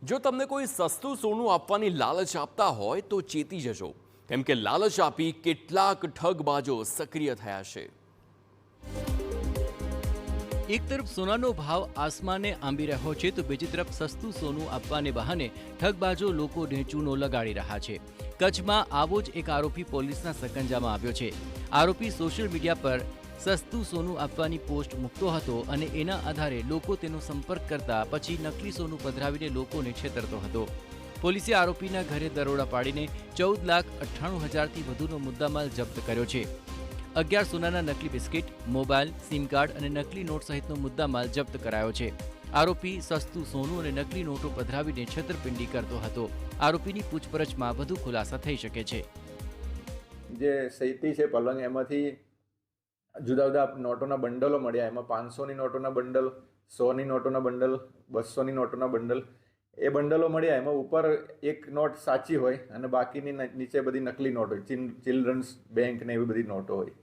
જો તમને કોઈ સસ્તું સોનું આપવાની લાલચ આપતા હોય તો ચેતી જજો, કેમ કે લાલચ આપી કેટલાક ઠગબાજો સક્રિય થયા છે। એક તરફ સોનાનો ભાવ આસમાને આંબી રહ્યો છે તો બીજી તરફ સસ્તું સોનું આપવાને બહાને ઠગબાજો લોકોને ચૂનો લગાડી રહ્યા છે। કચ્છમાં આવો જ એક આરોપી પોલીસના સકંજામાં આવ્યો છે। આરોપી સોશિયલ મીડિયા પર સસ્તું સોનું આપવાની પોસ્ટ મૂકતો હતો અને એના આધારે લોકો તેનો સંપર્ક કરતા પછી નકલી સોનું પધરાવીને લોકોને છેતરતો હતો। પોલીસે આરોપીના ઘરે દરોડા પાડીને 14,98,000થી વધુનો મુદ્દામાલ જપ્ત કર્યો છે। 11 સોનાના નકલી બિસ્કિટ, મોબાઈલ, સિમ કાર્ડ અને નકલી નોટ સહિતનો મુદ્દામાલ જપ્ત કરાયો છે। આરોપી સસ્તું સોનું અને નકલી નોટો પધરાવીને છેતરપિંડી કરતો હતો। આરોપીની પૂછપરછમાં વધુ ખુલાસા થઈ શકે છે। જે સૈતી છે પલંગ, એમાંથી જુદા જુદા નોટોના બંડલો મળ્યા। એમાં 500ની નોટોના બંડલ, 100ની નોટોના બંડલ, 200ની નોટોના બંડલ, એ બંડલો મળ્યા। એમાં ઉપર એક નોટ સાચી હોય અને બાકીની નીચે બધી નકલી નોટ હોય, ચિલ્ડ્રન્સ બેંક ને એવી બધી નોટો હોય।